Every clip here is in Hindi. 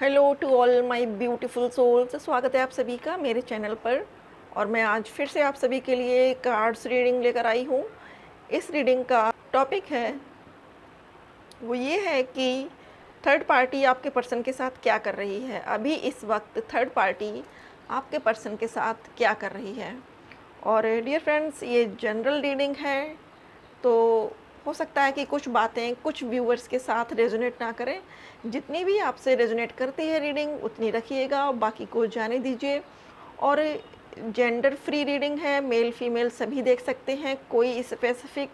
Hello to all my beautiful souls. स्वागत है आप सभी का मेरे चैनल पर। और मैं आज फिर से आप सभी के लिए कार्ड्स रीडिंग लेकर आई हूँ। इस रीडिंग का टॉपिक है वो ये है कि थर्ड पार्टी आपके पर्सन के साथ क्या कर रही है। अभी इस वक्त थर्ड पार्टी आपके पर्सन के साथ क्या कर रही है। और डियर फ्रेंड्स, ये जनरल रीडिंग है, तो हो सकता है कि कुछ बातें कुछ व्यूअर्स के साथ रेजोनेट ना करें। जितनी भी आपसे रेजोनेट करती है रीडिंग उतनी रखिएगा और बाकी को जाने दीजिए। और जेंडर फ्री रीडिंग है, मेल फीमेल सभी देख सकते हैं, कोई स्पेसिफिक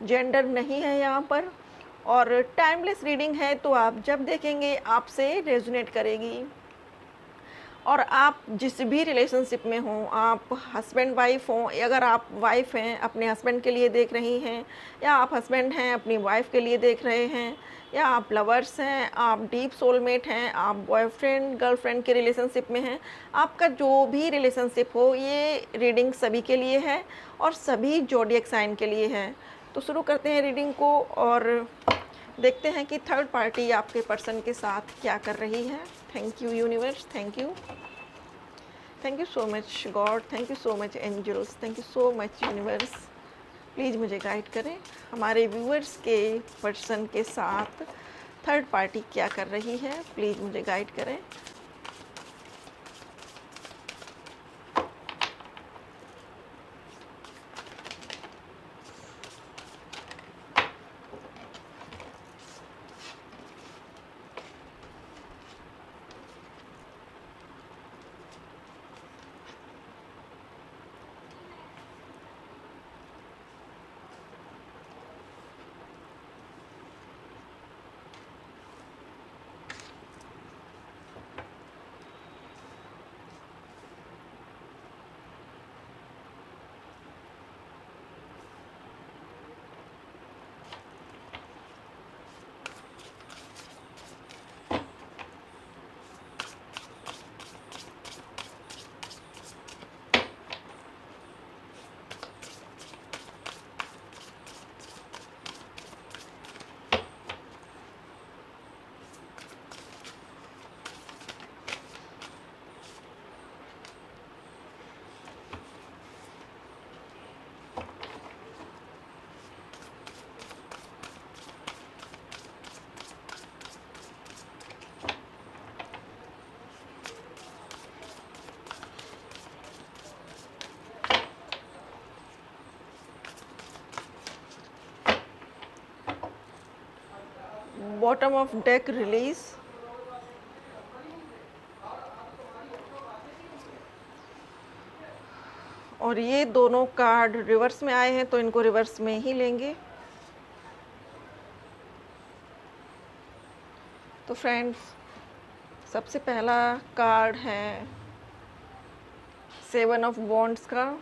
जेंडर नहीं है यहाँ पर। और टाइमलेस रीडिंग है, तो आप जब देखेंगे आपसे रेजोनेट करेगी। और आप जिस भी रिलेशनशिप में हों, आप हस्बैंड वाइफ हों, अगर आप वाइफ हैं अपने हस्बैंड के लिए देख रही हैं, या आप हस्बैंड हैं अपनी वाइफ के लिए देख रहे हैं, या आप लवर्स हैं, आप डीप सोलमेट हैं, आप बॉयफ्रेंड गर्लफ्रेंड के रिलेशनशिप में हैं, आपका जो भी रिलेशनशिप हो, ये रीडिंग सभी के लिए है और सभी ज़ोडिएक साइन के लिए है। तो शुरू करते हैं रीडिंग को और देखते हैं कि थर्ड पार्टी आपके पर्सन के साथ क्या कर रही है। Thank you universe, thank you so much God, thank you so much angels, thank you so much universe. Please मुझे गाइड करें, हमारे व्यूअर्स के पर्सन के साथ थर्ड पार्टी क्या कर रही है। प्लीज़ मुझे गाइड करें। बॉटम ऑफ डेक रिलीज, और ये दोनों कार्ड रिवर्स में आए हैं तो इनको रिवर्स में ही लेंगे। तो फ्रेंड्स, सबसे पहला कार्ड है 7 ऑफ वॉन्ड्स का।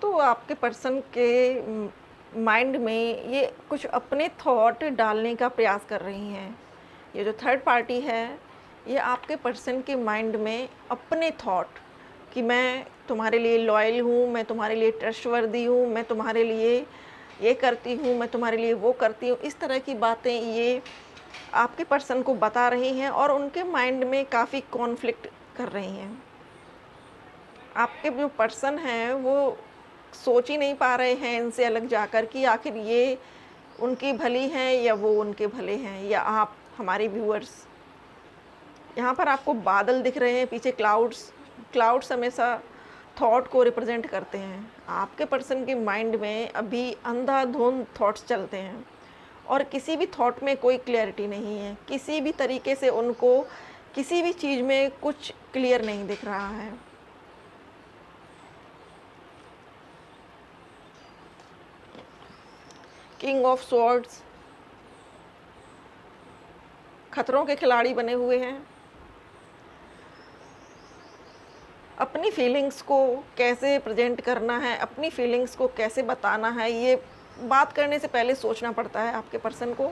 तो आपके पर्सन के माइंड में ये कुछ अपने थॉट डालने का प्रयास कर रही हैं। ये जो थर्ड पार्टी है, ये आपके पर्सन के माइंड में अपने थॉट कि मैं तुम्हारे लिए लॉयल हूँ, मैं तुम्हारे लिए ट्रस्टवर्दी हूँ, मैं तुम्हारे लिए ये करती हूँ, मैं तुम्हारे लिए वो करती हूँ, इस तरह की बातें ये आपके पर्सन को बता रही हैं और उनके माइंड में काफ़ी कॉन्फ्लिक्ट कर रही हैं। आपके जो पर्सन हैं वो सोच ही नहीं पा रहे हैं इनसे अलग जाकर कि आखिर ये उनकी भली हैं या वो उनके भले हैं, या आप हमारे व्यूअर्स। यहाँ पर आपको बादल दिख रहे हैं, पीछे क्लाउड्स हमेशा थॉट को रिप्रेजेंट करते हैं। आपके पर्सन के माइंड में अभी अंधाधुंध थॉट्स चलते हैं और किसी भी थॉट में कोई क्लैरिटी नहीं है। किसी भी तरीके से उनको किसी भी चीज़ में कुछ क्लियर नहीं दिख रहा है। किंग ऑफ स्वॉर्ड्स, खतरों के खिलाड़ी बने हुए हैं। अपनी फीलिंग्स को कैसे प्रेजेंट करना है, अपनी फीलिंग्स को कैसे बताना है, ये बात करने से पहले सोचना पड़ता है आपके पर्सन को।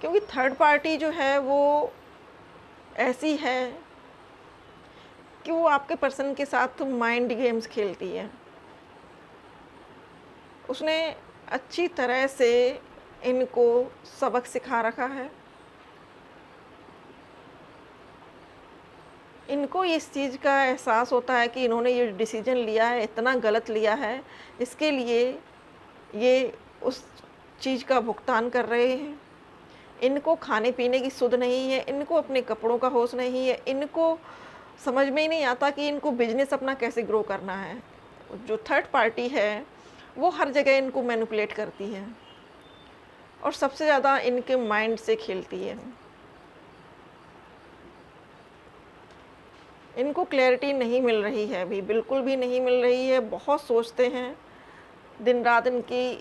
क्योंकि थर्ड पार्टी जो है वो ऐसी है कि वो आपके पर्सन के साथ माइंड गेम्स खेलती है। उसने अच्छी तरह से इनको सबक सिखा रखा है। इनको इस चीज़ का एहसास होता है कि इन्होंने ये डिसीज़न लिया है, इतना गलत लिया है, इसके लिए ये उस चीज़ का भुगतान कर रहे हैं। इनको खाने-पीने की सुध नहीं है, इनको अपने कपड़ों का होश नहीं है, इनको समझ में ही नहीं आता कि इनको बिज़नेस अपना कैसे ग्रो करना है। जो थर्ड पार्टी है, वो हर जगह इनको मैनिपुलेट करती है और सबसे ज़्यादा इनके माइंड से खेलती है। इनको क्लैरिटी नहीं मिल रही है अभी, बिल्कुल भी नहीं मिल रही है, बहुत सोचते हैं, दिन-रात इनकी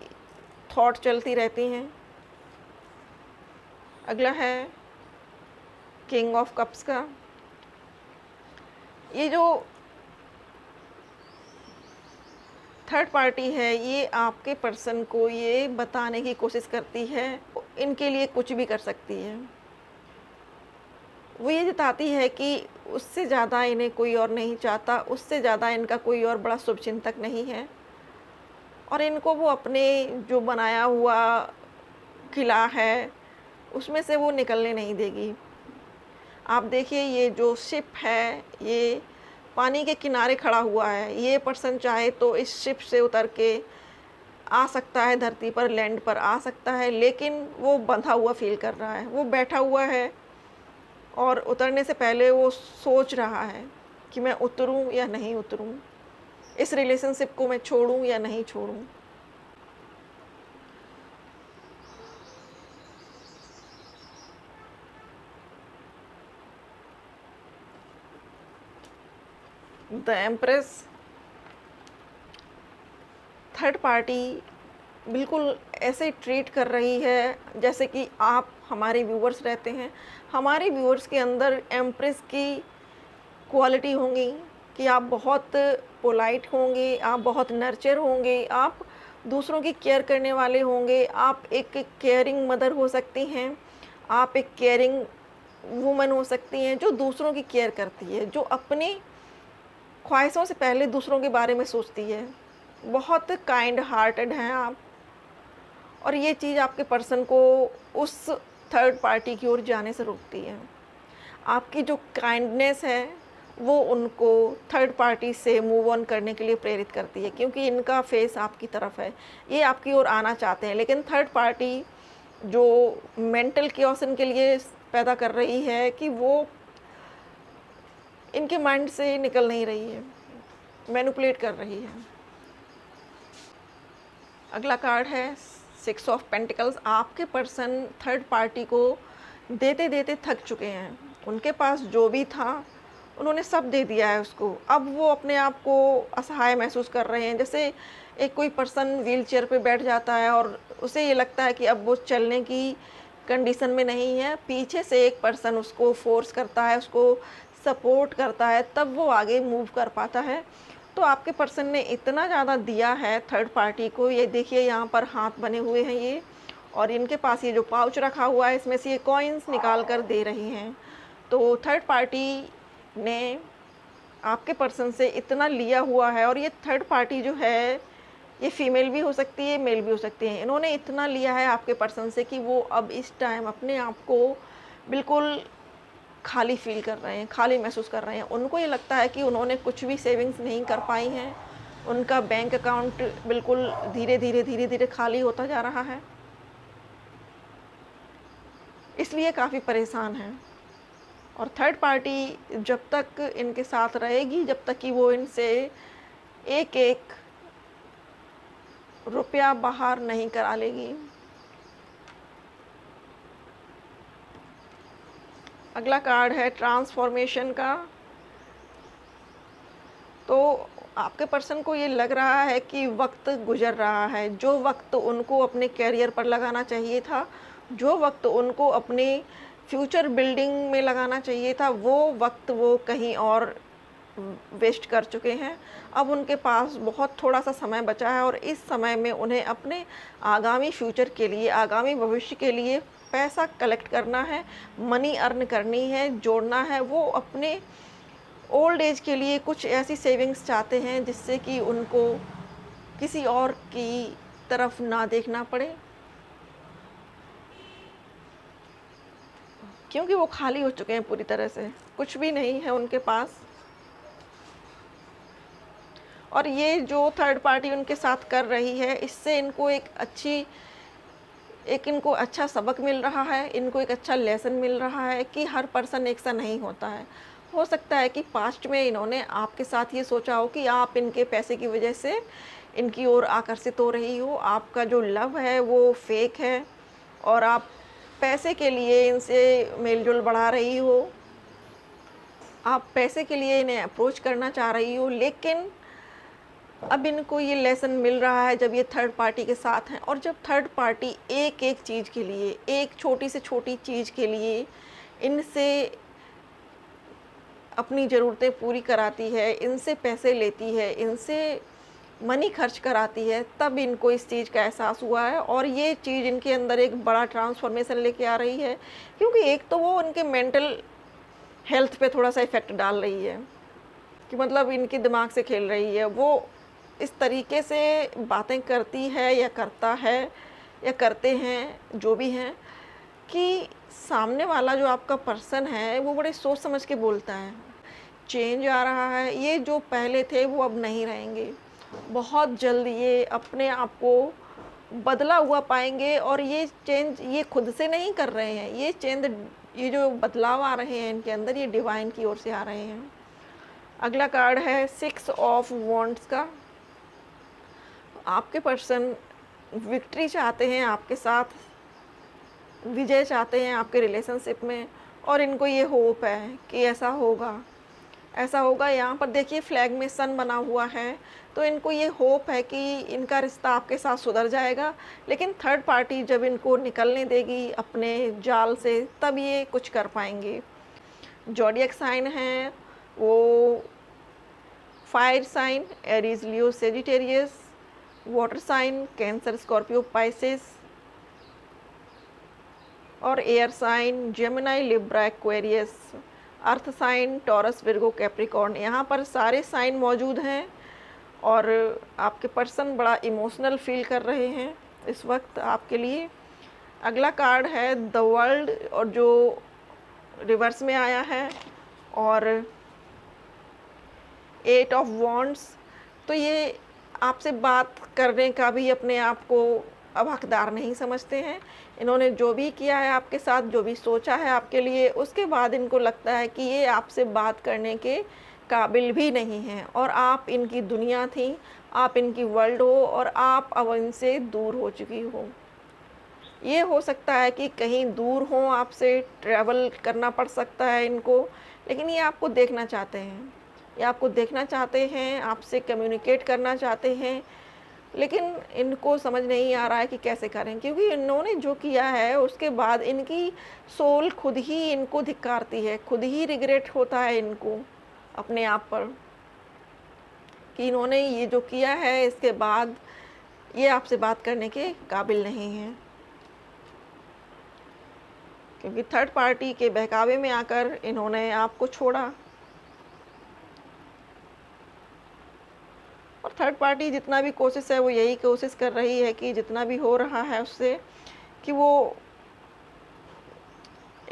थॉट चलती रहती हैं। अगला है किंग ऑफ कप्स का। ये जो थर्ड पार्टी है, ये आपके पर्सन को ये बताने की कोशिश करती है, इनके लिए कुछ भी कर सकती है। वो ये जताती है कि उससे ज़्यादा इन्हें कोई और नहीं चाहता, उससे ज़्यादा इनका कोई और बड़ा शुभचिंतक नहीं है और इनको वो अपने जो बनाया हुआ किला है, उसमें से वो निकलने नहीं देगी। आप देखिए, ये जो शिप है, ये पानी के किनारे खड़ा हुआ है। ये पर्सन चाहे तो इस शिप से उतर के आ सकता है, धरती पर लैंड पर आ सकता है, लेकिन वो बंधा हुआ फ़ील कर रहा है। वो बैठा हुआ है और उतरने से पहले वो सोच रहा है कि मैं उतरूँ या नहीं उतरूँ, इस रिलेशनशिप को मैं छोड़ूँ या नहीं छोड़ूँ। द एम्प्रेस, थर्ड पार्टी बिल्कुल ऐसे ट्रीट कर रही है जैसे कि आप हमारे व्यूअर्स रहते हैं। हमारे व्यूअर्स के अंदर एम्प्रेस की क्वालिटी होंगी कि आप बहुत पोलाइट होंगे, आप बहुत नर्चर होंगे, आप दूसरों की केयर करने वाले होंगे, आप एक केयरिंग मदर हो सकती हैं, आप एक केयरिंग वूमन हो सकती हैं जो दूसरों की केयर करती है, जो अपनी ख्वाहिशों से पहले दूसरों के बारे में सोचती है। बहुत काइंड हार्टेड हैं आप और ये चीज़ आपके पर्सन को उस थर्ड पार्टी की ओर जाने से रोकती है। आपकी जो काइंडनेस है वो उनको थर्ड पार्टी से मूव ऑन करने के लिए प्रेरित करती है, क्योंकि इनका फेस आपकी तरफ है, ये आपकी ओर आना चाहते हैं। लेकिन थर्ड पार्टी जो मेंटल कियोस इनके लिए पैदा कर रही है कि वो इनके माइंड से निकल नहीं रही है, मैनिपुलेट कर रही है। अगला कार्ड है सिक्स ऑफ पेंटिकल्स। आपके पर्सन थर्ड पार्टी को देते देते थक चुके हैं। उनके पास जो भी था उन्होंने सब दे दिया है उसको। अब वो अपने आप को असहाय महसूस कर रहे हैं। जैसे एक कोई पर्सन व्हील चेयर पर बैठ जाता है और उसे ये लगता है कि अब वो चलने की कंडीशन में नहीं है, पीछे से एक पर्सन उसको फोर्स करता है, उसको सपोर्ट करता है, तब वो आगे मूव कर पाता है। तो आपके पर्सन ने इतना ज़्यादा दिया है थर्ड पार्टी को। ये देखिए, यहाँ पर हाथ बने हुए हैं ये, और इनके पास ये जो पाउच रखा हुआ है इसमें से ये कॉइन्स निकाल कर दे रही हैं। तो थर्ड पार्टी ने आपके पर्सन से इतना लिया हुआ है, और ये थर्ड पार्टी जो है ये फीमेल भी हो सकती है, मेल भी हो सकती है। इन्होंने इतना लिया है आपके पर्सन से कि वो अब इस टाइम अपने आप को बिल्कुल खाली फील कर रहे हैं, खाली महसूस कर रहे हैं। उनको ये लगता है कि उन्होंने कुछ भी सेविंग्स नहीं कर पाई हैं। उनका बैंक अकाउंट बिल्कुल धीरे धीरे खाली होता जा रहा है, इसलिए काफ़ी परेशान हैं। और थर्ड पार्टी जब तक इनके साथ रहेगी, जब तक कि वो इनसे एक एक रुपया बाहर नहीं करा लेगी। अगला कार्ड है ट्रांसफॉर्मेशन का। तो आपके पर्सन को ये लग रहा है कि वक्त गुजर रहा है। जो वक्त उनको अपने कैरियर पर लगाना चाहिए था, जो वक्त उनको अपने फ्यूचर बिल्डिंग में लगाना चाहिए था, वो वक्त वो कहीं और वेस्ट कर चुके हैं। अब उनके पास बहुत थोड़ा सा समय बचा है, और इस समय में उन्हें अपने आगामी फ्यूचर के लिए, आगामी भविष्य के लिए पैसा कलेक्ट करना है, मनी अर्न करनी है, जोड़ना है। वो अपने ओल्ड एज के लिए कुछ ऐसी सेविंग्स चाहते हैं जिससे कि उनको किसी और की तरफ ना देखना पड़े। क्योंकि वो खाली हो चुके हैं पूरी तरह से, कुछ भी नहीं है उनके पास। और ये जो थर्ड पार्टी उनके साथ कर रही है, इससे इनको इनको अच्छा सबक मिल रहा है, इनको एक अच्छा लेसन मिल रहा है कि हर पर्सन एक सा नहीं होता है। हो सकता है कि पास्ट में इन्होंने आपके साथ ये सोचा हो कि आप इनके पैसे की वजह से इनकी ओर आकर्षित हो रही हो, आपका जो लव है वो फेक है और आप पैसे के लिए इनसे मेल-जोल बढ़ा रही हो। आप पैसे के लिए इन्हें अप्रोच करना चाह रही हो, लेकिन अब इनको ये लेसन मिल रहा है जब ये थर्ड पार्टी के साथ हैं। और जब थर्ड पार्टी एक-एक चीज़ के लिए, एक छोटी से छोटी चीज़ के लिए इनसे अपनी ज़रूरतें पूरी कराती है, इनसे पैसे लेती है, इनसे मनी खर्च कराती है, तब इनको इस चीज़ का एहसास हुआ है और ये चीज़ इनके अंदर एक बड़ा ट्रांसफॉर्मेशन लेके आ रही है। क्योंकि एक तो वो उनके मेंटल हेल्थ पे थोड़ा-सा इफ़ेक्ट डाल रही है कि मतलब इनके दिमाग से खेल रही है। वो इस तरीके से बातें करती है या करता है या करते हैं, जो भी हैं, कि सामने वाला जो आपका पर्सन है वो बड़े सोच समझ के बोलता है। चेंज आ रहा है, ये जो पहले थे वो अब नहीं रहेंगे। बहुत जल्द ये अपने आप को बदला हुआ पाएँगे और ये चेंज ये खुद से नहीं कर रहे हैं। ये जो बदलाव आ रहे हैं इनके अंदर, ये डिवाइन की ओर से आ रहे हैं। अगला कार्ड है 6 ऑफ वॉन्ड्स का। आपके पर्सन विक्ट्री चाहते हैं आपके साथ, विजय चाहते हैं आपके रिलेशनशिप में और इनको ये होप है कि ऐसा होगा। यहाँ पर देखिए फ्लैग में सन बना हुआ है, तो इनको ये होप है कि इनका रिश्ता आपके साथ सुधर जाएगा। लेकिन थर्ड पार्टी जब इनको निकलने देगी अपने जाल से, तब ये कुछ कर पाएंगे। ज़ोडिएक साइन है वो fire sign, Aries, Leo, Sagittarius. Water sign Cancer, Scorpio, Pisces. और air sign Gemini, Libra, Aquarius. Earth sign Taurus, Virgo, Capricorn. यहाँ पर सारे साइन मौजूद हैं और आपके पर्सन बड़ा इमोशनल फील कर रहे हैं इस वक्त आपके लिए। अगला कार्ड है द वर्ल्ड, और जो रिवर्स में आया है, और 8 ऑफ वॉन्ड्स। तो ये आपसे बात करने का भी अपने आप को अब हकदार नहीं समझते हैं। इन्होंने जो भी किया है आपके साथ, जो भी सोचा है आपके लिए, उसके बाद इनको लगता है कि ये आपसे बात करने के काबिल भी नहीं हैं और आप इनकी दुनिया थी, आप इनकी वर्ल्ड हो और आप अब इनसे दूर हो चुकी हो। ये हो सकता है कि कहीं दूर हों आपसे, ट्रैवल करना पड़ सकता है इनको, लेकिन ये आपको देखना चाहते हैं। ये आपको देखना चाहते हैं, आपसे कम्युनिकेट करना चाहते हैं, लेकिन इनको समझ नहीं आ रहा है कि कैसे करें। क्योंकि इन्होंने जो किया है उसके बाद इनकी सोल खुद ही इनको धिक्कारती है, खुद ही रिग्रेट होता है इनको अपने आप पर कि इन्होंने ये जो किया है, इसके बाद ये आपसे बात करने के काबिल नहीं हैं। क्योंकि थर्ड पार्टी के बहकावे में आकर इन्होंने आपको छोड़ा और थर्ड पार्टी जितना भी कोशिश है वो यही कोशिश कर रही है कि जितना भी हो रहा है उससे कि वो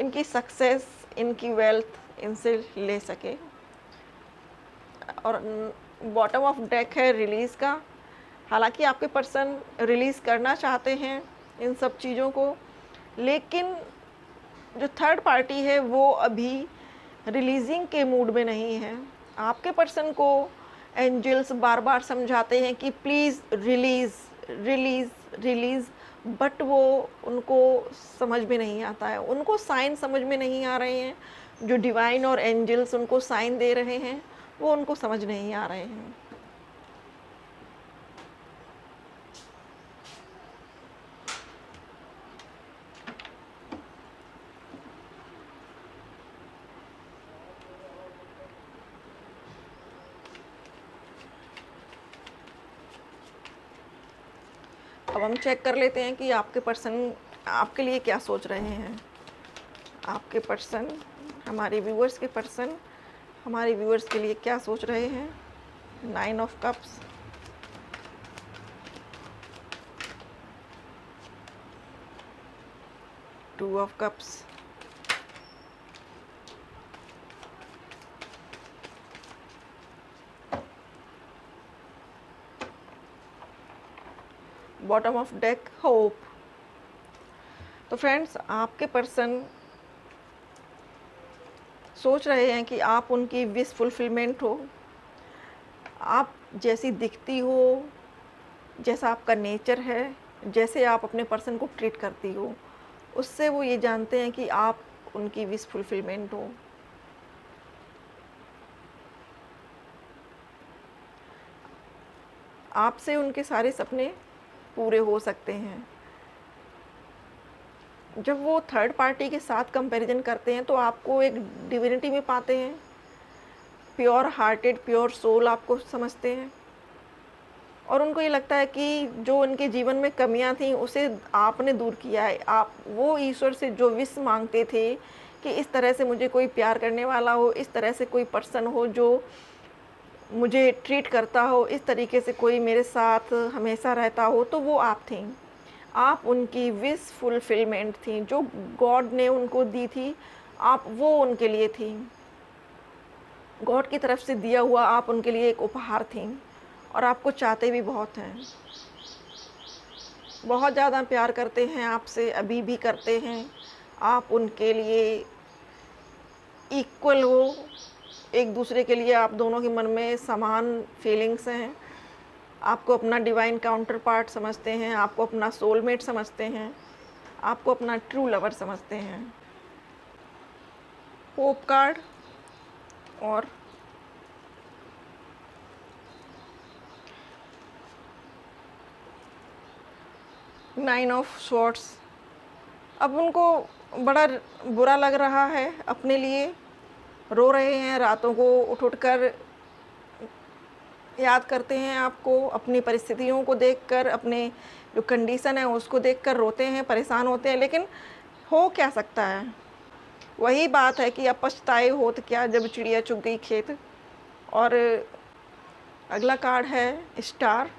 इनकी सक्सेस, इनकी वेल्थ इनसे ले सके। और बॉटम ऑफ डेक है रिलीज़ का। हालांकि आपके पर्सन रिलीज़ करना चाहते हैं इन सब चीज़ों को, लेकिन जो थर्ड पार्टी है वो अभी रिलीजिंग के मूड में नहीं है। आपके पर्सन को एंजल्स बार बार समझाते हैं कि please release release release, but वो उनको समझ में नहीं आता है, उनको साइन समझ में नहीं आ रहे हैं। जो डिवाइन और एंजल्स उनको साइन दे रहे हैं वो उनको समझ नहीं आ रहे हैं। अब हम चेक कर लेते हैं कि आपके पर्सन आपके लिए क्या सोच रहे हैं। आपके पर्सन, हमारे व्यूअर्स के पर्सन हमारे व्यूअर्स के लिए क्या सोच रहे हैं। 9 of cups, two of cups, bottom of deck hope. तो फ्रेंड्स, आपके पर्सन सोच रहे हैं कि आप उनकी विश फुलफिलमेंट हो। आप जैसी दिखती हो, जैसा आपका नेचर है, जैसे आप अपने पर्सन को ट्रीट करती हो, उससे वो ये जानते हैं कि आप उनकी विश फुलफिलमेंट हो। आपसे उनके सारे सपने पूरे हो सकते हैं। जब वो थर्ड पार्टी के साथ कंपैरिजन करते हैं तो आपको एक डिविनिटी में पाते हैं, प्योर हार्टेड, प्योर सोल आपको समझते हैं, और उनको ये लगता है कि जो उनके जीवन में कमियां थी उसे आपने दूर किया है। आप वो ईश्वर से जो विश मांगते थे कि इस तरह से मुझे कोई प्यार करने वाला हो, इस तरह से कोई पर्सन हो जो मुझे ट्रीट करता हो, इस तरीके से कोई मेरे साथ हमेशा रहता हो, तो वो आप थी। आप उनकी विश फुलफिलमेंट थी, जो गॉड ने उनको दी थी, आप वो उनके लिए थी। गॉड की तरफ से दिया हुआ आप उनके लिए एक उपहार थी, और आपको चाहते भी बहुत हैं, बहुत ज़्यादा प्यार करते हैं आपसे, अभी भी करते हैं। आप उनके लिए इक्वल हो, एक दूसरे के लिए आप दोनों के मन में समान फीलिंग्स हैं। आपको अपना डिवाइन काउंटर पार्ट समझते हैं, आपको अपना सोलमेट समझते हैं, आपको अपना ट्रू लवर समझते हैं। होप कार्ड और नाइन ऑफ स्वॉर्ड्स। अब उनको बड़ा बुरा लग रहा है अपने लिए, रो रहे हैं, रातों को उठ कर याद करते हैं आपको, अपनी परिस्थितियों को देखकर, अपने जो कंडीशन है उसको देखकर रोते हैं, परेशान होते हैं। लेकिन हो क्या सकता है? वही बात है कि अब पछताए हो तो क्या, जब चिड़िया चुग गई खेत। और अगला कार्ड है स्टार।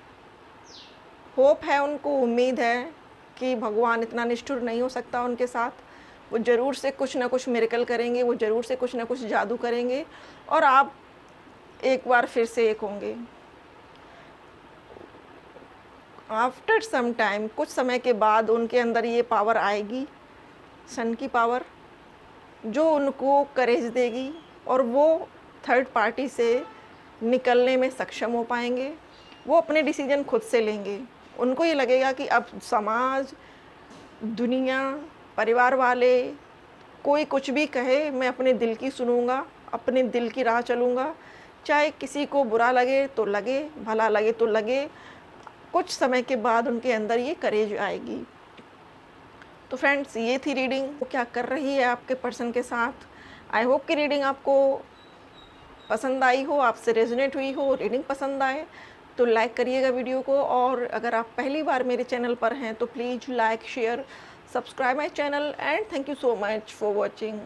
होप है उनको, उम्मीद है कि भगवान इतना निष्ठुर नहीं हो सकता उनके साथ। वो ज़रूर से कुछ ना कुछ मिरेकल करेंगे, वो ज़रूर से कुछ ना कुछ जादू करेंगे, और आप एक बार फिर से एक होंगे। आफ्टर सम टाइम, कुछ समय के बाद उनके अंदर ये पावर आएगी, सन की पावर, जो उनको करेज देगी, और वो थर्ड पार्टी से निकलने में सक्षम हो पाएंगे। वो अपने डिसीजन खुद से लेंगे। उनको ये लगेगा कि अब समाज, दुनिया, परिवार वाले, कोई कुछ भी कहे, मैं अपने दिल की सुनूंगा, अपने दिल की राह चलूँगा, चाहे किसी को बुरा लगे तो लगे, भला लगे तो लगे। कुछ समय के बाद उनके अंदर ये करेज आएगी। तो फ्रेंड्स, ये थी रीडिंग, वो क्या कर रही है आपके पर्सन के साथ। आई होप कि रीडिंग आपको पसंद आई हो, आपसे रेजोनेट हुई हो। रीडिंग पसंद आए तो लाइक करिएगा वीडियो को, और अगर आप पहली बार मेरे चैनल पर हैं तो please like, share, subscribe my channel, and thank you so much for watching.